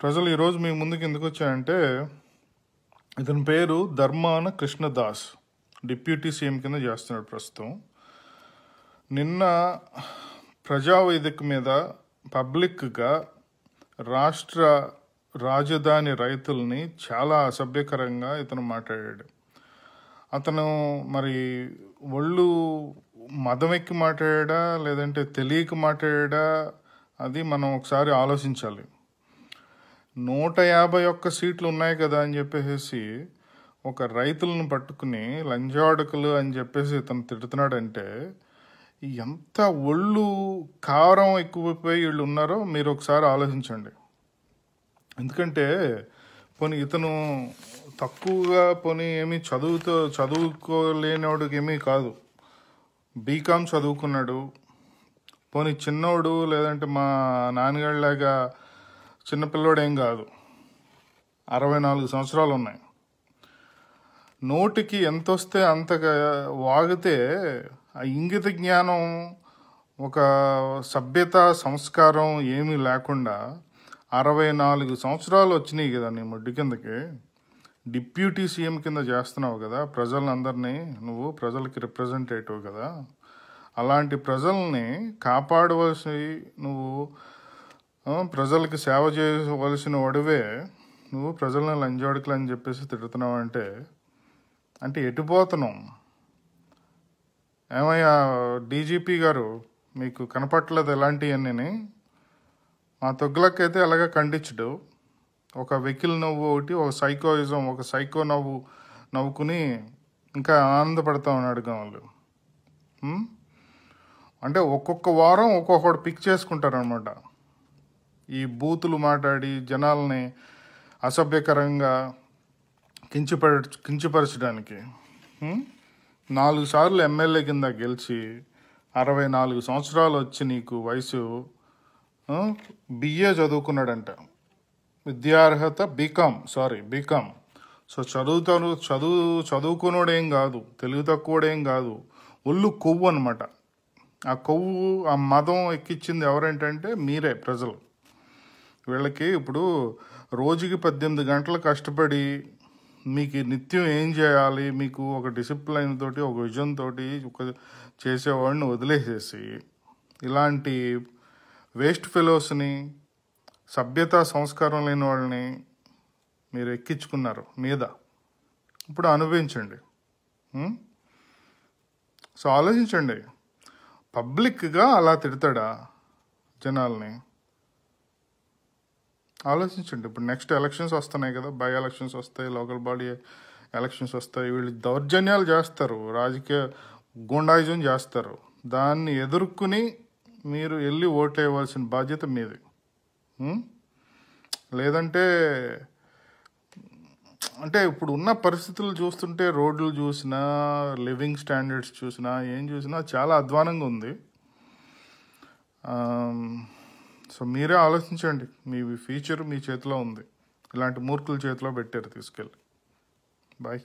ప్రజలు ఈరోజు మీ ముందుకు ఎందుకు వచ్చాయంటే, ఇతని పేరు ధర్మాన కృష్ణదాస్, డిప్యూటీ సీఎం కింద చేస్తున్నాడు ప్రస్తుతం. నిన్న ప్రజావేదిక మీద పబ్లిక్గా రాష్ట్ర రాజధాని రైతుల్ని చాలా అసభ్యకరంగా ఇతను మాట్లాడాడు. అతను మరి ఒళ్ళు మదమెక్కి మాట్లాడా లేదంటే తెలియక మాట్లాడా, అది మనం ఒకసారి ఆలోచించాలి. 151 సీట్లు ఉన్నాయి కదా అని చెప్పేసి ఒక రైతులను పట్టుకుని లంజాడకులు అని చెప్పేసి ఇతను తిడుతున్నాడంటే ఎంత ఒళ్ళు కారం ఎక్కువైపోయి వీళ్ళు ఉన్నారో మీరు ఒకసారి ఆలోచించండి. ఎందుకంటే పోనీ ఇతను తక్కువగా పోనీ ఏమీ చదువుకోలేనివాడికి ఏమీ కాదు, బీకామ్ చదువుకున్నాడు. పోనీ చిన్నోడు లేదంటే మా నాన్నగాడిలాగా చిన్నపిల్లోడు ఏం కాదు, 64 సంవత్సరాలు ఉన్నాయి. నోటికి ఎంత వస్తే అంతగా వాగితే ఆ ఇంగిత జ్ఞానం, ఒక సభ్యత, సంస్కారం ఏమీ లేకుండా 64 సంవత్సరాలు వచ్చినాయి కదా నీ ముడ్డి కిందకి. డిప్యూటీ సీఎం కింద చేస్తున్నావు కదా, ప్రజలందరినీ నువ్వు ప్రజలకి రిప్రజెంటేటివ్ కదా. అలాంటి ప్రజల్ని కాపాడవలసి, నువ్వు ప్రజలకి సేవ చేయవలసిన వాడివే, నువ్వు ప్రజలను లంజోడుకులు అని చెప్పేసి తిడుతున్నావు అంటే ఎటుపోతున్నాం? ఏమయ్యా డీజీపీ గారు, మీకు కనపట్లేదు ఎలాంటివన్నీ? మా తొగ్గులకైతే అలాగే ఖండించడు. ఒక వెకిల్ నవ్వు ఒకటి, ఒక సైకోయిజం, ఒక సైకో నవ్వుకుని ఇంకా ఆనందపడతా ఉన్నాడు వాళ్ళు. అంటే ఒక్కొక్క వారం ఒక్కొక్కడు పిక్ చేసుకుంటారనమాట. ఈ బూతులు మాట్లాడి జనాల్ని అసభ్యకరంగా కించపరచడానికి 4 సార్లు ఎమ్మెల్యే కింద గెలిచి 64 సంవత్సరాలు వచ్చి నీకు వయసు, బిఏ చదువుకున్నాడంట, విద్యార్హత బీకామ్. సో చదువుకున్నోడేం కాదు, తెలుగు తక్కువడేం కాదు, ఒళ్ళు కొవ్వు అనమాట. ఆ కొవ్వు, ఆ మదం ఎక్కించింది ఎవరేంటంటే మీరే, ప్రజలు. వీళ్ళకి ఇప్పుడు రోజుకి 18 గంటలు కష్టపడి మీకు నిత్యం ఏం చేయాలి, మీకు ఒక డిసిప్లైన్ తోటి, ఒక విజన్ తోటి చేసేవాడిని వదిలేసేసి ఇలాంటి వేస్ట్ ఫెలోస్ని, సభ్యత సంస్కారం లేని వాళ్ళని మీరు ఎక్కించుకున్నారు మీద. ఇప్పుడు అనుభవించండి. సో ఆలోచించండి, పబ్లిక్గా అలా తిడతాడా జనాల్ని? ఆలోచించండి. ఇప్పుడు నెక్స్ట్ ఎలక్షన్స్ వస్తున్నాయి కదా, బై ఎలక్షన్స్ వస్తాయి, లోకల్ బాడీ ఎలక్షన్స్ వస్తాయి. వీళ్ళు దౌర్జన్యాలు చేస్తారు, రాజకీయ గుండాయిజం చేస్తారు. దాన్ని ఎదుర్కొని మీరు వెళ్ళి ఓట్లు వేయవలసిన బాధ్యత మీది. లేదంటే అంటే ఇప్పుడు ఉన్న పరిస్థితులు చూస్తుంటే, రోడ్లు చూసినా, లివింగ్ స్టాండర్డ్స్ చూసినా, ఏం చూసినా చాలా అధ్వానంగా ఉంది. సో మీరే ఆలోచించండి. మీ ఫ్యూచర్ మీ చేతిలో ఉంది, ఇలాంటి మూర్ఖుల చేతిలో పెట్టారు తీసుకెళ్ళి. బాయ్.